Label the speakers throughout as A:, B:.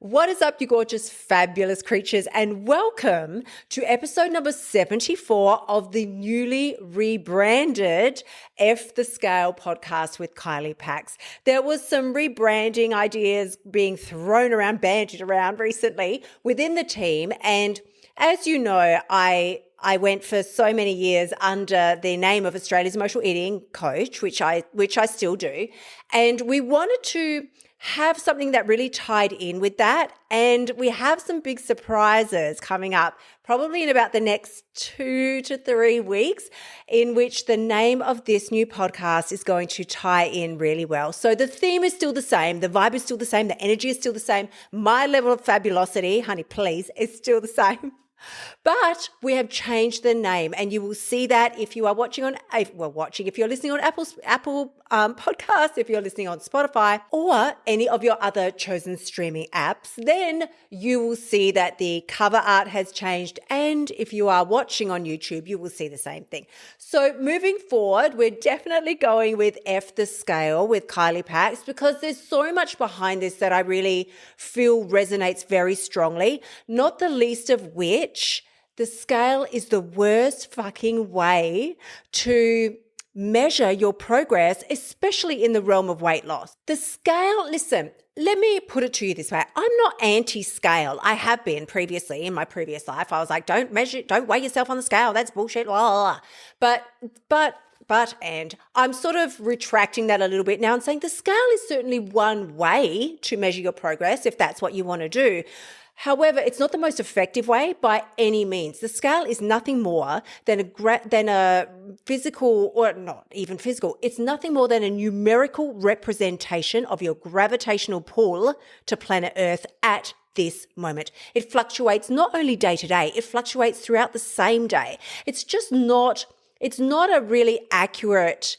A: What is up, you gorgeous, fabulous creatures, and welcome to episode number 74 of the newly rebranded F the Scale podcast with Kylie Pax. There was some rebranding ideas being thrown around, bandied around recently within the team, and as you know, I went for so many years under the name of Australia's Emotional Eating Coach, which I still do, and we wanted to have something that really tied in with that. And we have some big surprises coming up, probably in about the next 2 to 3 weeks, in which the name of this new podcast is going to tie in really well. So the theme is still the same. The vibe is still the same. The energy is still the same. My level of fabulosity, honey, please, is still the same. But we have changed the name, and you will see that if you are if you're listening on Apple Podcasts, if you're listening on Spotify or any of your other chosen streaming apps, then you will see that the cover art has changed. And if you are watching on YouTube, you will see the same thing. So moving forward, we're definitely going with F the Scale with Kylie Pax, because there's so much behind this that I really feel resonates very strongly, not the least of which the scale is the worst fucking way to measure your progress, especially in the realm of weight loss. The scale, listen, let me put it to you this way. I'm not anti-scale. I have been previously in my previous life. I was like, don't weigh yourself on the scale. That's bullshit. Blah, blah, blah. But I'm sort of retracting that a little bit now and saying the scale is certainly one way to measure your progress if that's what you want to do. However, it's not the most effective way by any means. The scale is nothing more than a physical, or not even physical. It's nothing more than a numerical representation of your gravitational pull to planet Earth at this moment. It fluctuates not only day to day, it fluctuates throughout the same day. It's not a really accurate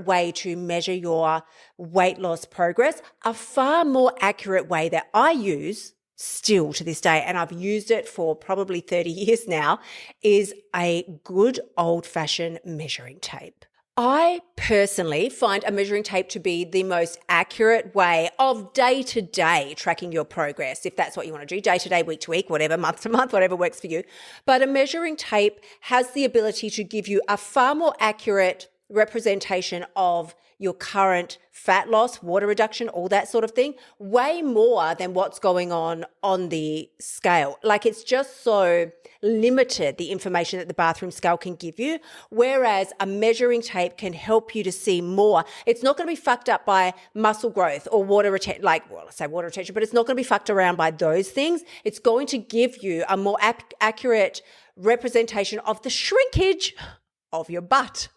A: way to measure your weight loss progress. A far more accurate way that I use still to this day, and I've used it for probably 30 years now, is a good old-fashioned measuring tape. I personally find a measuring tape to be the most accurate way of day-to-day tracking your progress, if that's what you want to do, day-to-day, week-to-week, whatever, month-to-month, whatever works for you. But a measuring tape has the ability to give you a far more accurate representation of your current fat loss, water reduction, all that sort of thing, way more than what's going on the scale. Like, it's just so limited, the information that the bathroom scale can give you, whereas a measuring tape can help you to see more. It's not going to be fucked up by muscle growth or water retention, water retention, but it's not going to be fucked around by those things. It's going to give you a more accurate representation of the shrinkage of your butt.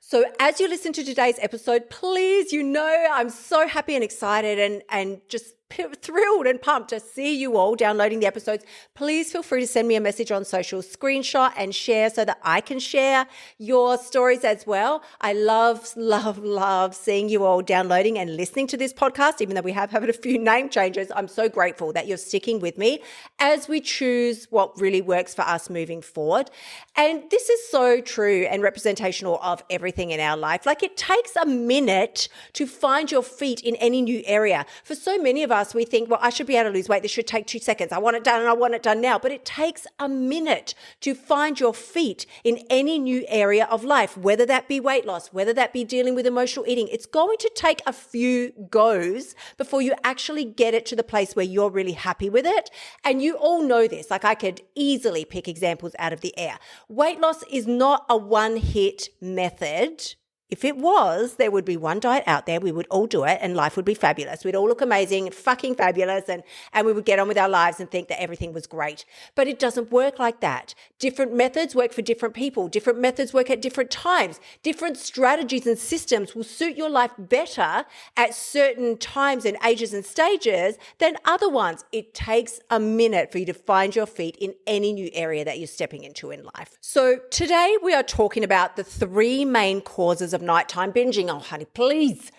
A: So as you listen to today's episode, please, I'm so happy and excited and just thrilled and pumped to see you all downloading the episodes. Please feel free to send me a message on social, screenshot and share so that I can share your stories as well. I love seeing you all downloading and listening to this podcast, even though we have had a few name changes. I'm so grateful that you're sticking with me as we choose what really works for us moving forward. And this is so true and representational of everything in our life. Like, it takes a minute to find your feet in any new area. For so many of us, we think, well, I should be able to lose weight. This should take 2 seconds. I want it done and I want it done now. But it takes a minute to find your feet in any new area of life, whether that be weight loss, whether that be dealing with emotional eating. It's going to take a few goes before you actually get it to the place where you're really happy with it. And you all know this. Like, I could easily pick examples out of the air. Weight loss is not a one-hit method. If it was, there would be one diet out there. We would all do it and life would be fabulous. We'd all look amazing and fucking fabulous, and we would get on with our lives and think that everything was great. But it doesn't work like that. Different methods work for different people. Different methods work at different times. Different strategies and systems will suit your life better at certain times and ages and stages than other ones. It takes a minute for you to find your feet in any new area that you're stepping into in life. So today we are talking about the 3 main causes of of nighttime binging. Oh, honey, please.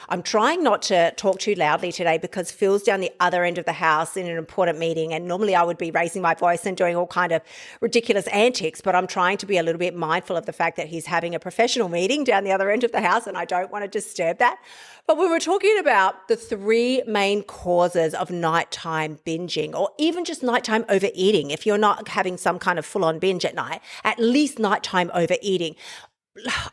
A: I'm trying not to talk too loudly today because Phil's down the other end of the house in an important meeting, and normally I would be raising my voice and doing all kind of ridiculous antics, but I'm trying to be a little bit mindful of the fact that he's having a professional meeting down the other end of the house, and I don't want to disturb that. But we were talking about the three main causes of nighttime binging, or even just nighttime overeating. If you're not having some kind of full-on binge at night, at least nighttime overeating.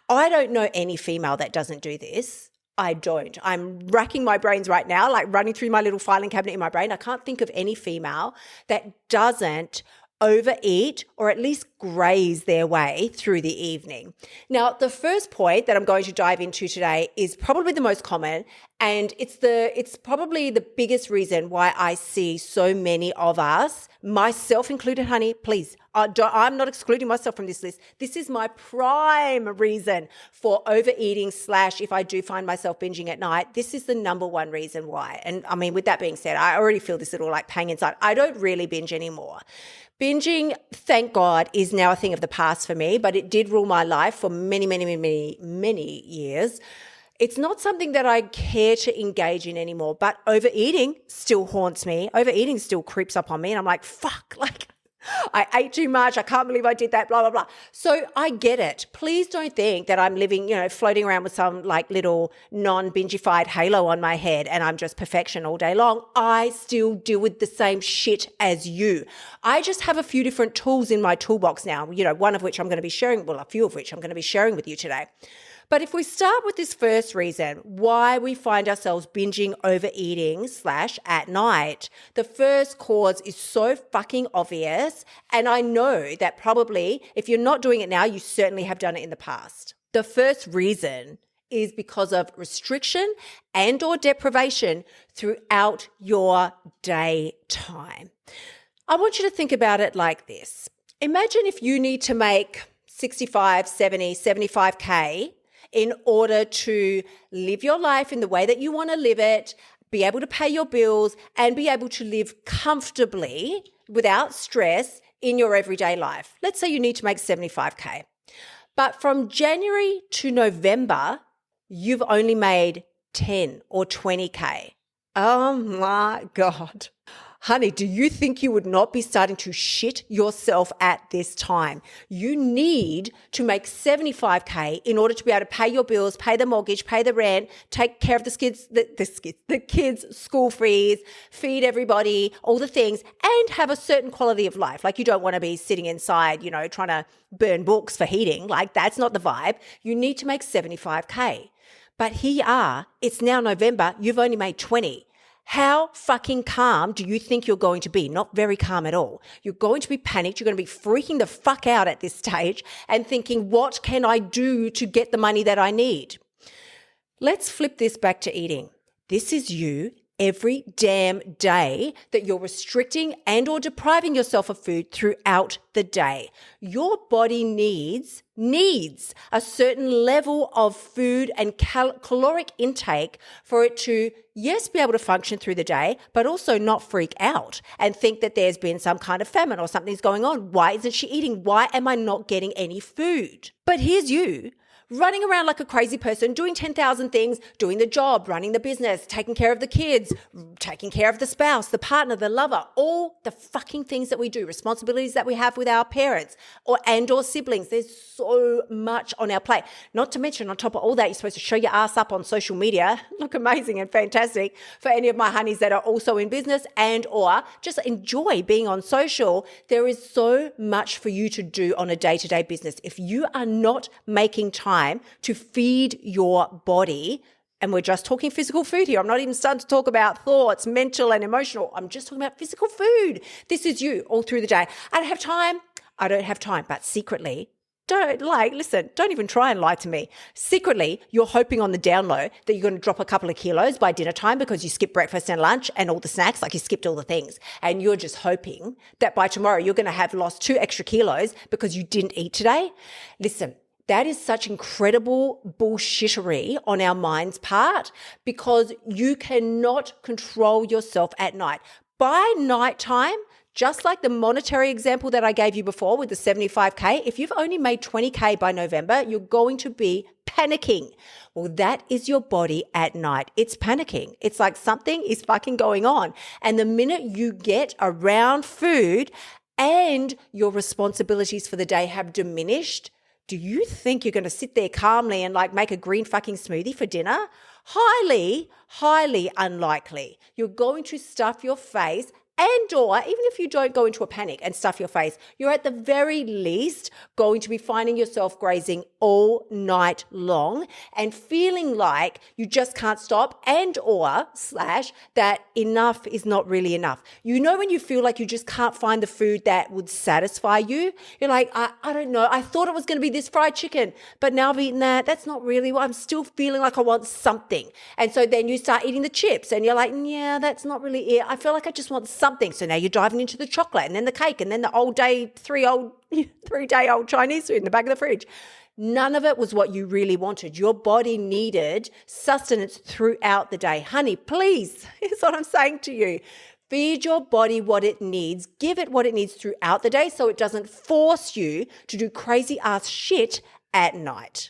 A: I don't know any female that doesn't do this. I don't. I'm racking my brains right now, like running through my little filing cabinet in my brain. I can't think of any female that doesn't overeat or at least graze their way through the evening. Now, the first point that I'm going to dive into today is probably the most common, and it's probably the biggest reason why I see so many of us, myself included, honey, please, I'm not excluding myself from this list. This is my prime reason for overeating / if I do find myself binging at night, this is the number one reason why. And I mean, with that being said, I already feel this little like pang inside. I don't really binge anymore. Binging, thank God, is now a thing of the past for me, but it did rule my life for many, many, many, many, many years. It's not something that I care to engage in anymore, but overeating still haunts me. Overeating still creeps up on me, and I'm like, fuck, like I ate too much. I can't believe I did that, blah, blah, blah. So I get it. Please don't think that I'm living, floating around with some like little non-bingified halo on my head and I'm just perfection all day long. I still deal with the same shit as you. I just have a few different tools in my toolbox now, one of which I'm going to be sharing, a few of which I'm going to be sharing with you today. But if we start with this first reason, why we find ourselves binging, overeating / at night, the first cause is so fucking obvious. And I know that probably if you're not doing it now, you certainly have done it in the past. The first reason is because of restriction and or deprivation throughout your daytime. I want you to think about it like this. Imagine if you need to make 65, 70, 75K in order to live your life in the way that you want to live it, be able to pay your bills, and be able to live comfortably without stress in your everyday life. Let's say you need to make 75K. But from January to November, you've only made 10 or 20K. Oh my God. Honey, do you think you would not be starting to shit yourself at this time? You need to make 75K in order to be able to pay your bills, pay the mortgage, pay the rent, take care of the kids' school fees, feed everybody, all the things, and have a certain quality of life. Like you don't want to be sitting inside, trying to burn books for heating. Like that's not the vibe. You need to make 75K. But here you are. It's now November. You've only made 20. How fucking calm do you think you're going to be? Not very calm at all. You're going to be panicked. You're going to be freaking the fuck out at this stage and thinking, what can I do to get the money that I need? Let's flip this back to eating. This is you every damn day that you're restricting and or depriving yourself of food throughout the day. Your body needs a certain level of food and caloric intake for it to, yes, be able to function through the day, but also not freak out and think that there's been some kind of famine or something's going on. Why isn't she eating? Why am I not getting any food? But here's you, running around like a crazy person, doing 10,000 things, doing the job, running the business, taking care of the kids, taking care of the spouse, the partner, the lover, all the fucking things that we do, responsibilities that we have with our parents or siblings. There's so much on our plate. Not to mention, on top of all that, you're supposed to show your ass up on social media, look amazing and fantastic for any of my honeys that are also in business and or just enjoy being on social. There is so much for you to do on a day-to-day business. If you are not making time to feed your body, and we're just talking physical food here. I'm not even starting to talk about thoughts, mental and emotional. I'm just talking about physical food. This is you all through the day. I don't have time, but secretly, don't even try and lie to me. Secretly, you're hoping on the down low that you're going to drop a couple of kilos by dinner time because you skipped breakfast and lunch and all the snacks, like you skipped all the things. And you're just hoping that by tomorrow you're going to have lost 2 extra kilos because you didn't eat today. Listen, that is such incredible bullshittery on our mind's part because you cannot control yourself at night. by nighttime, just like the monetary example that I gave you before with the 75K, if you've only made 20K by November, you're going to be panicking. Well, that is your body at night. It's panicking. It's like something is fucking going on. And the minute you get around food and your responsibilities for the day have diminished, do you think you're going to sit there calmly and like make a green fucking smoothie for dinner? Highly, highly unlikely. You're going to stuff your face, and or even if you don't go into a panic and stuff your face, you're at the very least going to be finding yourself grazing all night long and feeling like you just can't stop, and or / that enough is not really enough. You know, when you feel like you just can't find the food that would satisfy you, you're like, I don't know, I thought it was going to be this fried chicken, but now I've eaten that. That's not really what I'm still feeling like. I want something. And so then you start eating the chips and you're like, yeah, that's not really it. I feel like I just want something. So now you're diving into the chocolate and then the cake and then the three-day-old Chinese food in the back of the fridge. None of it was what you really wanted. Your body needed sustenance throughout the day. Honey, please, is what I'm saying to you. Feed your body what it needs. Give it what it needs throughout the day so it doesn't force you to do crazy ass shit at night.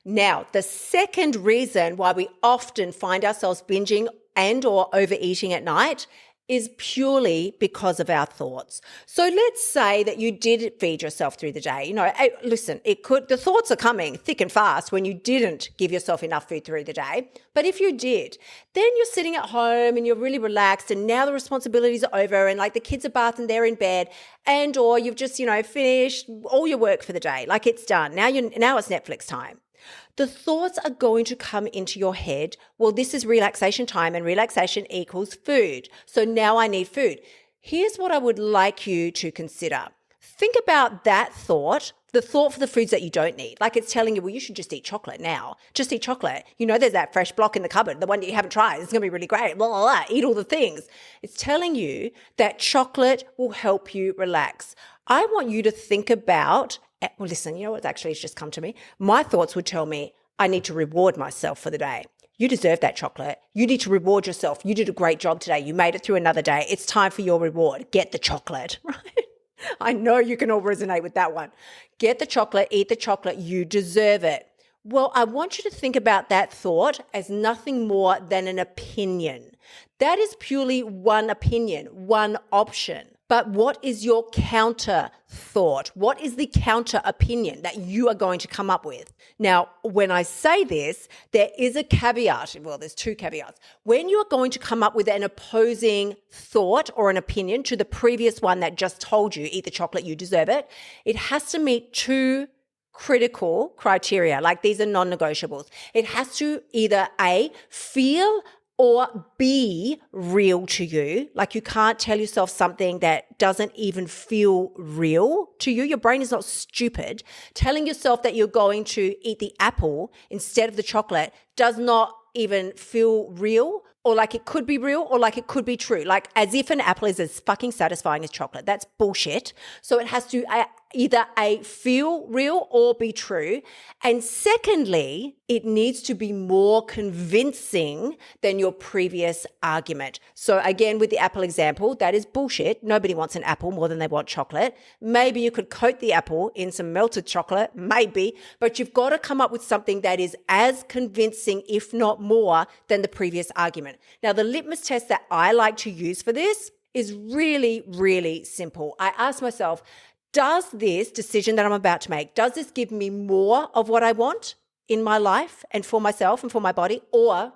A: Now, the second reason why we often find ourselves binging and or overeating at night is purely because of our thoughts. So let's say that you did feed yourself through the day. You know, listen, the thoughts are coming thick and fast when you didn't give yourself enough food through the day. But if you did, then you're sitting at home and you're really relaxed and now the responsibilities are over and like the kids are bathed and they're in bed, and or you've just, finished all your work for the day. Like it's done. Now it's Netflix time. The thoughts are going to come into your head. Well, this is relaxation time and relaxation equals food. So now I need food. Here's what I would like you to consider. Think about that thought, the thought for the foods that you don't need. Like it's telling you, well, you should just eat chocolate now. Just eat chocolate. You know, there's that fresh block in the cupboard, the one that you haven't tried. It's going to be really great. Blah, blah, blah. Eat all the things. It's telling you that chocolate will help you relax. I want you to think about, well, listen, you know what actually has just come to me? My thoughts would tell me I need to reward myself for the day. You deserve that chocolate. You need to reward yourself. You did a great job today. You made it through another day. It's time for your reward. Get the chocolate, right? I know you can all resonate with that one. Get the chocolate, eat the chocolate. You deserve it. Well, I want you to think about that thought as nothing more than an opinion. That is purely one opinion, one option. But what is your counter thought? What is the counter opinion that you are going to come up with? Now, when I say this, there is a caveat. Well, there's two caveats. When you are going to come up with an opposing thought or an opinion to the previous one that just told you, eat the chocolate, you deserve it, it has to meet two critical criteria. Like these are non-negotiables. It has to either A, feel or be real to you. Like you can't tell yourself something that doesn't even feel real to you. Your brain is not stupid. Telling yourself that you're going to eat the apple instead of the chocolate does not even feel real, or like it could be real, or like it could be true. Like as if an apple is as fucking satisfying as chocolate. That's bullshit. So it has to either feel real or be true. And secondly, it needs to be more convincing than your previous argument. So again, with the apple example, that is bullshit. Nobody wants an apple more than they want chocolate. Maybe you could coat the apple in some melted chocolate, maybe, but you've got to come up with something that is as convincing, if not more, than the previous argument. Now, the litmus test that I like to use for this is really, really simple. I ask myself, does this decision that I'm about to make, does this give me more of what I want in my life and for myself and for my body, or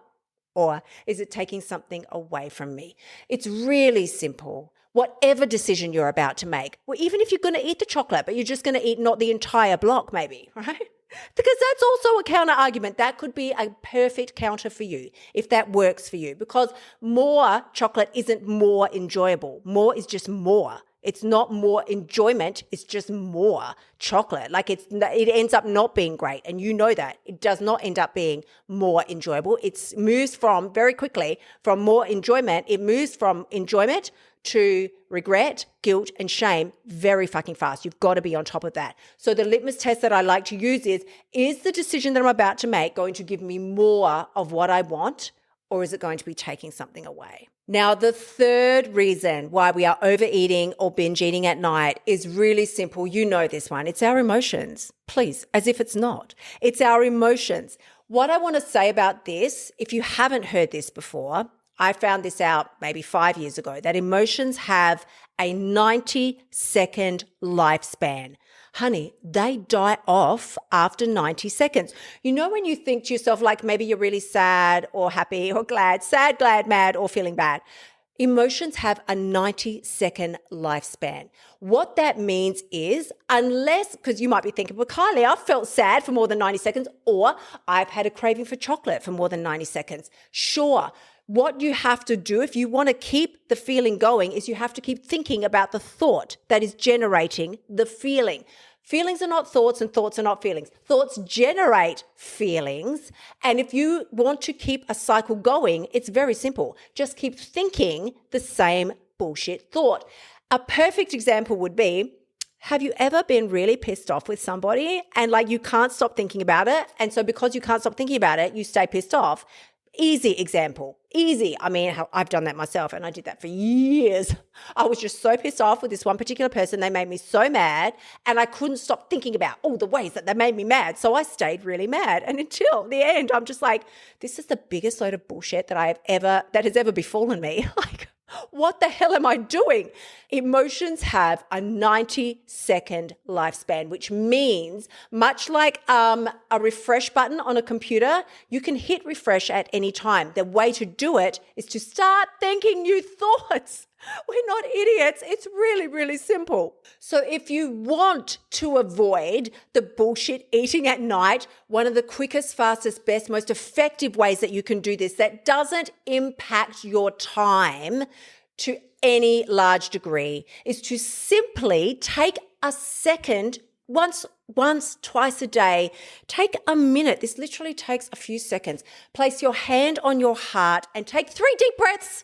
A: is it taking something away from me? It's really simple. Whatever decision you're about to make, well, even if you're going to eat the chocolate, but you're just going to eat not the entire block maybe, right? Because that's also a counter argument. That could be a perfect counter for you if that works for you, because more chocolate isn't more enjoyable. More is just more. It's not more enjoyment. It's just more chocolate. Like it ends up not being great. And you know that. It does not end up being more enjoyable. It moves from very quickly from more enjoyment. It moves from enjoyment to regret, guilt, and shame very fucking fast. You've got to be on top of that. So the litmus test that I like to use is the decision that I'm about to make going to give me more of what I want, or is it going to be taking something away? Now, the third reason why we are overeating or binge eating at night is really simple. You know this one. It's our emotions. Please, as if it's not. It's our emotions. What I want to say about this, if you haven't heard this before, I found this out maybe 5 years ago, that emotions have a 90-second lifespan. Honey, they die off after 90 seconds. You know, when you think to yourself, like maybe you're really sad or happy or glad, sad, glad, mad, or feeling bad. Emotions have a 90-second lifespan. What that means is, unless, because you might be thinking, well, Kylie, I've felt sad for more than 90 seconds, or I've had a craving for chocolate for more than 90 seconds. Sure. What you have to do if you want to keep the feeling going is you have to keep thinking about the thought that is generating the feeling. Feelings are not thoughts and thoughts are not feelings. Thoughts generate feelings. And if you want to keep a cycle going, it's very simple. Just keep thinking the same bullshit thought. A perfect example would be, have you ever been really pissed off with somebody and like you can't stop thinking about it? And so because you can't stop thinking about it, you stay pissed off. Easy example. Easy. I mean, I've done that myself and I did that for years. I was just so pissed off with this one particular person. They made me so mad and I couldn't stop thinking about all the ways that they made me mad. So I stayed really mad. And until the end, I'm just like, this is the biggest load of bullshit that has ever befallen me. Like, what the hell am I doing? Emotions have a 90-second lifespan, which means much like a refresh button on a computer, you can hit refresh at any time. The way to do it is to start thinking new thoughts. We're not idiots. It's really, really simple. So if you want to avoid the bullshit eating at night, one of the quickest, fastest, best, most effective ways that you can do this that doesn't impact your time to any large degree is to simply take a second once, twice a day. Take a minute. This literally takes a few seconds. Place your hand on your heart and take 3 deep breaths.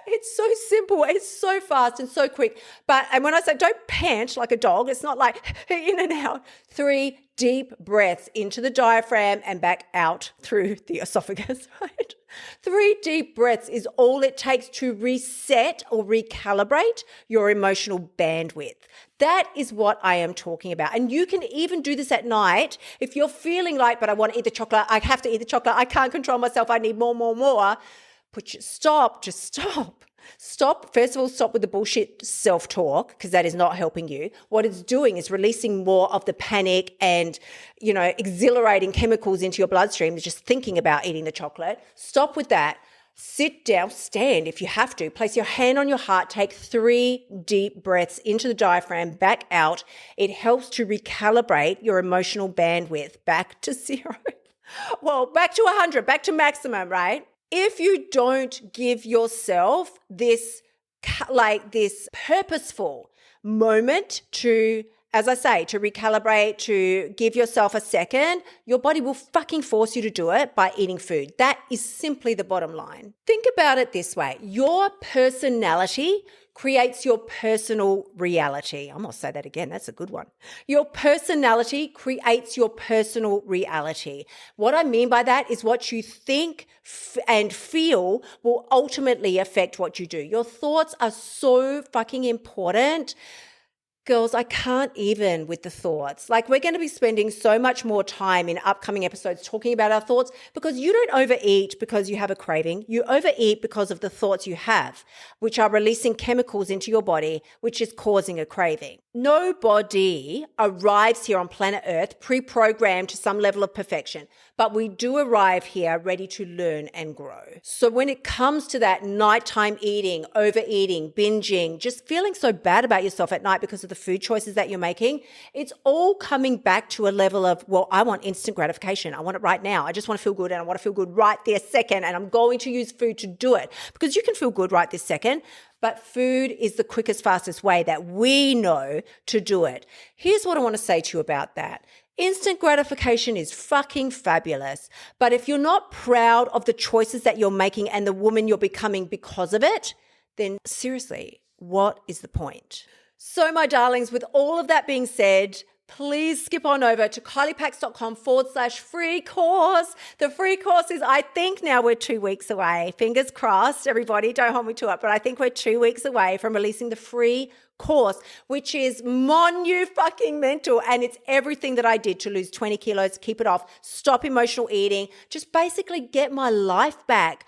A: It's so simple. It's so fast and so quick. And when I say don't pant like a dog, it's not like in and out. 3 deep breaths into the diaphragm and back out through the esophagus, right? 3 deep breaths is all it takes to reset or recalibrate your emotional bandwidth. That is what I am talking about. And you can even do this at night. If you're feeling like, but I want to eat the chocolate, I have to eat the chocolate, I can't control myself, I need more. Stop. Stop. First of all, stop with the bullshit self-talk because that is not helping you. What it's doing is releasing more of the panic and, exhilarating chemicals into your bloodstream, just thinking about eating the chocolate. Stop with that. Sit down, stand if you have to. Place your hand on your heart. Take 3 deep breaths into the diaphragm, back out. It helps to recalibrate your emotional bandwidth back to 0. Well, back to 100, back to maximum, right? If you don't give yourself this purposeful moment to, as I say, to recalibrate, to give yourself a second, your body will fucking force you to do it by eating food. That is simply the bottom line. Think about it this way. Your personality creates your personal reality. I'm going to say that again. That's a good one. Your personality creates your personal reality. What I mean by that is what you think and feel will ultimately affect what you do. Your thoughts are so fucking important. Girls, I can't even with the thoughts. Like, we're going to be spending so much more time in upcoming episodes talking about our thoughts because you don't overeat because you have a craving. You overeat because of the thoughts you have, which are releasing chemicals into your body, which is causing a craving. Nobody arrives here on planet Earth pre-programmed to some level of perfection, but we do arrive here ready to learn and grow. So when it comes to that nighttime eating, overeating, binging, just feeling so bad about yourself at night because of the food choices that you're making, it's all coming back to a level of, well, I want instant gratification. I want it right now. I just want to feel good and I want to feel good right this second, and I'm going to use food to do it because you can feel good right this second. But food is the quickest, fastest way that we know to do it. Here's what I want to say to you about that. Instant gratification is fucking fabulous. But if you're not proud of the choices that you're making and the woman you're becoming because of it, then seriously, what is the point? So my darlings, with all of that being said, please skip on over to kyliepax.com/free course. The free course is, I think now we're 2 weeks away. Fingers crossed, everybody, don't hold me to it, but I think we're 2 weeks away from releasing the free course, which is fucking-mental, and it's everything that I did to lose 20 kilos, keep it off, stop emotional eating, just basically get my life back.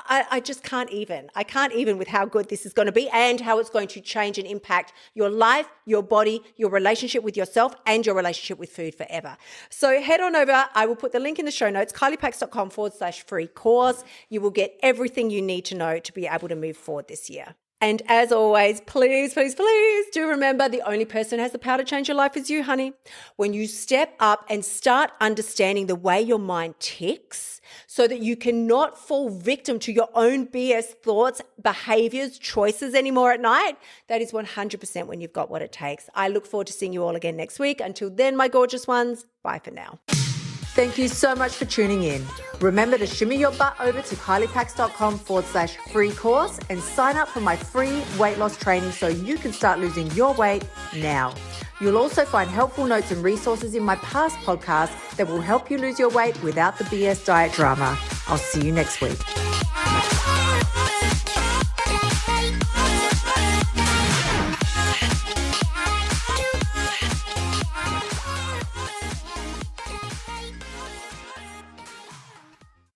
A: I just can't even. I can't even with how good this is going to be and how it's going to change and impact your life, your body, your relationship with yourself, and your relationship with food forever. So head on over. I will put the link in the show notes, kyliepax.com/free course. You will get everything you need to know to be able to move forward this year. And as always, please, please, please do remember the only person who has the power to change your life is you, honey. When you step up and start understanding the way your mind ticks so that you cannot fall victim to your own BS thoughts, behaviors, choices anymore at night, that is 100% when you've got what it takes. I look forward to seeing you all again next week. Until then, my gorgeous ones, bye for now. Thank you so much for tuning in. Remember to shimmy your butt over to kyliepax.com/free course and sign up for my free weight loss training so you can start losing your weight now. You'll also find helpful notes and resources in my past podcasts that will help you lose your weight without the BS diet drama. I'll see you next week.